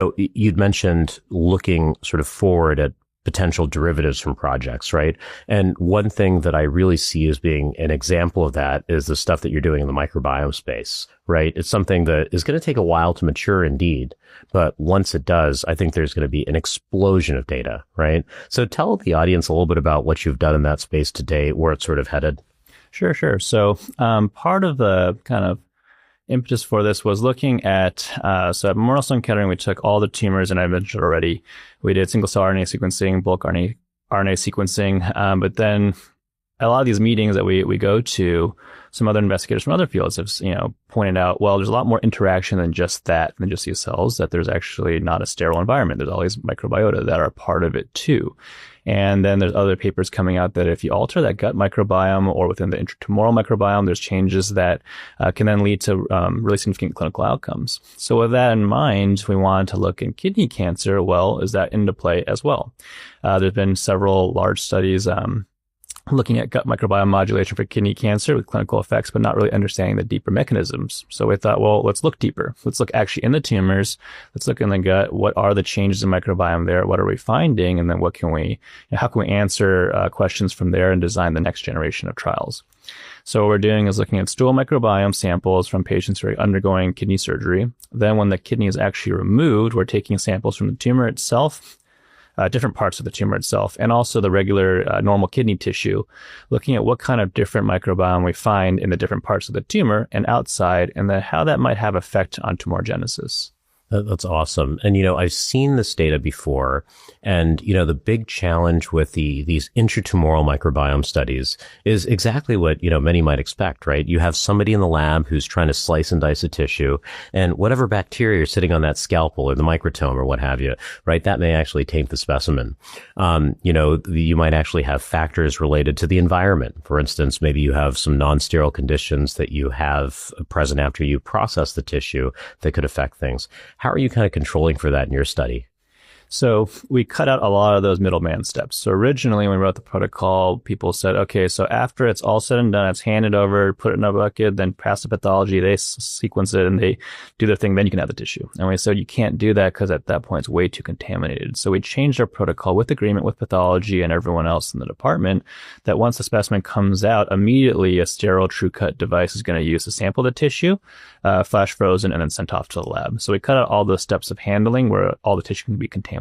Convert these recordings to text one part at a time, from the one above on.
So you'd mentioned looking sort of forward at potential derivatives from projects, right? And one thing that I really see as being an example of that is the stuff that you're doing in the microbiome space, right? It's something that is going to take a while to mature indeed, but once it does, I think there's going to be an explosion of data, right? So tell the audience a little bit about what you've done in that space today, where it's sort of headed. Sure, sure. So part of the kind of impetus for this was looking at, so at Memorial Sloan Kettering, we took all the tumors, and I mentioned already, we did single cell RNA sequencing, bulk RNA sequencing, but then a lot of these meetings that we go to, some other investigators from other fields have, pointed out, well, there's a lot more interaction than just these cells, that there's actually not a sterile environment. There's all these microbiota that are part of it too. And then there's other papers coming out that if you alter that gut microbiome or within the intratumoral microbiome, there's changes that can then lead to really significant clinical outcomes. So with that in mind, we wanted to look in kidney cancer. Well, is that into play as well? There's been several large studies looking at gut microbiome modulation for kidney cancer with clinical effects, but not really understanding the deeper mechanisms. So we thought, well, let's look deeper. Let's look actually in the tumors. Let's look in the gut. What are the changes in microbiome there? What are we finding? And then how can we answer questions from there and design the next generation of trials? So what we're doing is looking at stool microbiome samples from patients who are undergoing kidney surgery. Then when the kidney is actually removed, we're taking samples from the tumor itself, different parts of the tumor itself, and also the regular normal kidney tissue, looking at what kind of different microbiome we find in the different parts of the tumor and outside, and then how that might have effect on tumorigenesis. That's awesome. And, I've seen this data before. And, the big challenge with these intratumoral microbiome studies is exactly what, many might expect, right? You have somebody in the lab who's trying to slice and dice a tissue, and whatever bacteria are sitting on that scalpel or the microtome or what have you, right? That may actually taint the specimen. You might actually have factors related to the environment. For instance, maybe you have some non-sterile conditions that you have present after you process the tissue that could affect things. How are you kind of controlling for that in your study? So we cut out a lot of those middleman steps. So originally when we wrote the protocol, people said, okay, so after it's all said and done, it's handed over, put it in a bucket, then pass the pathology, they sequence it and they do their thing, then you can have the tissue. And we said you can't do that because at that point it's way too contaminated. So we changed our protocol with agreement with pathology and everyone else in the department that once the specimen comes out, immediately a sterile TrueCut device is going to use to sample the tissue, flash frozen, and then sent off to the lab. So we cut out all those steps of handling where all the tissue can be contaminated.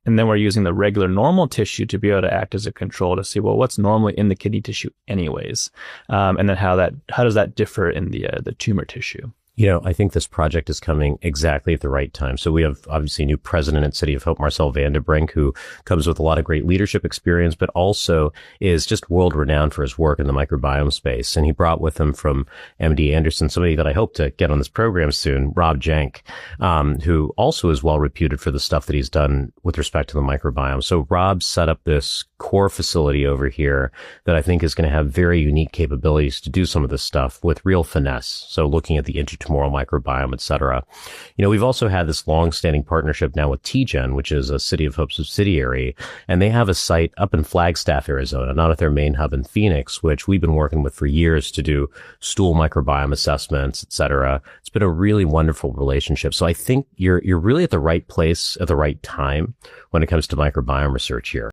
And then we're using the regular normal tissue to be able to act as a control to see, well, what's normally in the kidney tissue anyways? And then how does that differ in the tumor tissue? I think this project is coming exactly at the right time. So we have obviously a new president at City of Hope, Marcel Vandenbrink, who comes with a lot of great leadership experience, but also is just world renowned for his work in the microbiome space. And he brought with him from MD Anderson, somebody that I hope to get on this program soon, Rob Jank, who also is well reputed for the stuff that he's done with respect to the microbiome. So Rob set up this core facility over here that I think is going to have very unique capabilities to do some of this stuff with real finesse. So looking at the intratumoral microbiome, et cetera. We've also had this long-standing partnership now with TGen, which is a City of Hope subsidiary, and they have a site up in Flagstaff, Arizona, not at their main hub in Phoenix, which we've been working with for years to do stool microbiome assessments, et cetera. It's been a really wonderful relationship. So I think you're really at the right place at the right time when it comes to microbiome research here.